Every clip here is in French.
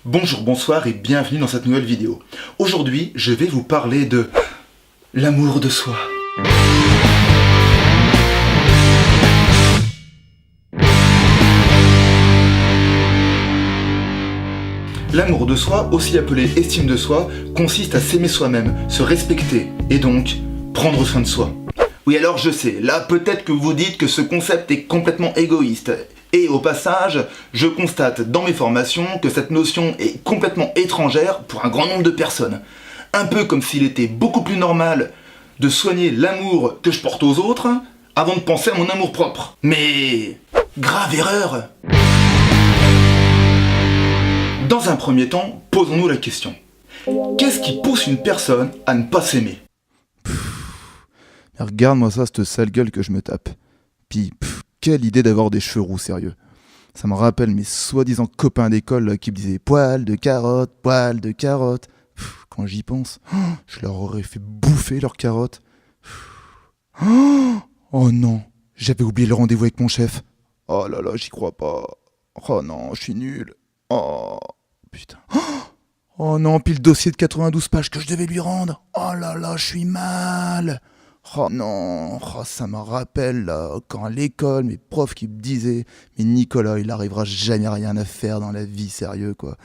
Bonjour, bonsoir et bienvenue dans cette nouvelle vidéo. Aujourd'hui, je vais vous parler de l'amour de soi. L'amour de soi, aussi appelé estime de soi, consiste à s'aimer soi-même, se respecter et donc prendre soin de soi. Oui, alors je sais, là peut-être que vous vous dites que ce concept est complètement égoïste. Et au passage, je constate dans mes formations que cette notion est complètement étrangère pour un grand nombre de personnes. Un peu comme s'il était beaucoup plus normal de soigner l'amour que je porte aux autres avant de penser à mon amour propre. Mais grave erreur! Dans un premier temps, posons-nous la question. Qu'est-ce qui pousse une personne à ne pas s'aimer? Regarde-moi ça, cette sale gueule que je me tape. Puis, quelle idée d'avoir des cheveux roux, sérieux. Ça me rappelle mes soi-disant copains d'école là, qui me disaient poil de carotte, poil de carotte. Quand j'y pense, je leur aurais fait bouffer leurs carottes. Oh non, j'avais oublié le rendez-vous avec mon chef. Oh là là, j'y crois pas. Oh non, je suis nul. Oh putain. Oh non, puis le dossier de 92 pages que je devais lui rendre. Oh là là, je suis mal. Oh non, ça me rappelle là, quand à l'école, mes profs qui me disaient « Mais Nicolas, il arrivera jamais rien à faire dans la vie, sérieux quoi. »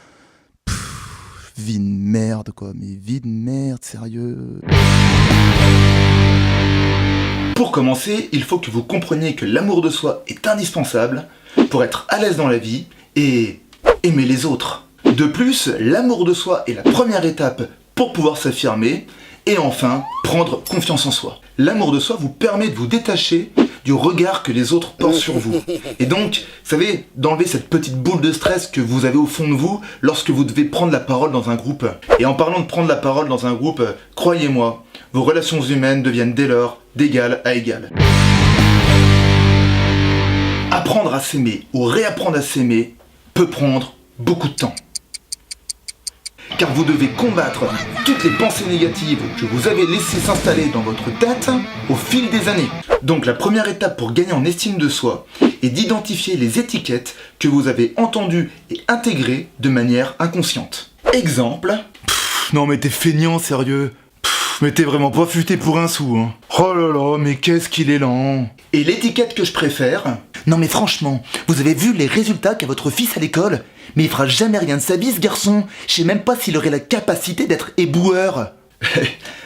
Vie de merde quoi, mais vie de merde, sérieux. Pour commencer, il faut que vous compreniez que l'amour de soi est indispensable pour être à l'aise dans la vie et aimer les autres. De plus, l'amour de soi est la première étape pour pouvoir s'affirmer et enfin prendre confiance en soi. L'amour de soi vous permet de vous détacher du regard que les autres portent sur vous. Et donc, vous savez, d'enlever cette petite boule de stress que vous avez au fond de vous lorsque vous devez prendre la parole dans un groupe. Et en parlant de prendre la parole dans un groupe, croyez-moi, vos relations humaines deviennent dès lors d'égal à égal. Apprendre à s'aimer ou réapprendre à s'aimer peut prendre beaucoup de temps. Car vous devez combattre toutes les pensées négatives que vous avez laissées s'installer dans votre tête au fil des années. Donc la première étape pour gagner en estime de soi est d'identifier les étiquettes que vous avez entendues et intégrées de manière inconsciente. Exemple. Non mais t'es feignant, sérieux. Mais t'es vraiment pas futé pour un sou, hein. Oh là là, mais qu'est-ce qu'il est lent. Et l'étiquette que je préfère. Non mais franchement, vous avez vu les résultats qu'a votre fils à l'école? Mais il fera jamais rien de sa vie ce garçon. Je sais même pas s'il aurait la capacité d'être éboueur.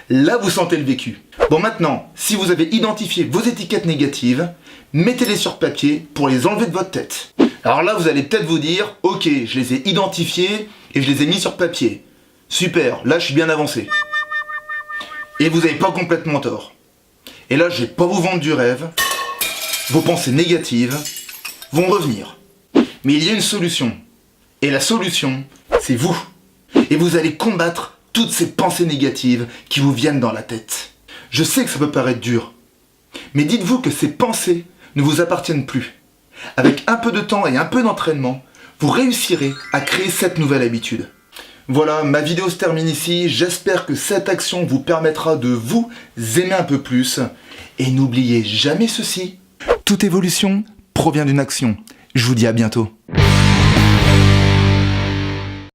Là vous sentez le vécu. Bon maintenant, si vous avez identifié vos étiquettes négatives, mettez-les sur papier pour les enlever de votre tête. Alors là vous allez peut-être vous dire, ok, je les ai identifiés et je les ai mis sur papier. Super, là je suis bien avancé. Et vous n'avez pas complètement tort. Et là je vais pas vous vendre du rêve. Vos pensées négatives vont revenir. Mais il y a une solution. Et la solution, c'est vous. Et vous allez combattre toutes ces pensées négatives qui vous viennent dans la tête. Je sais que ça peut paraître dur. Mais dites-vous que ces pensées ne vous appartiennent plus. Avec un peu de temps et un peu d'entraînement, vous réussirez à créer cette nouvelle habitude. Voilà, ma vidéo se termine ici. J'espère que cette action vous permettra de vous aimer un peu plus. Et n'oubliez jamais ceci. Toute évolution provient d'une action. Je vous dis à bientôt.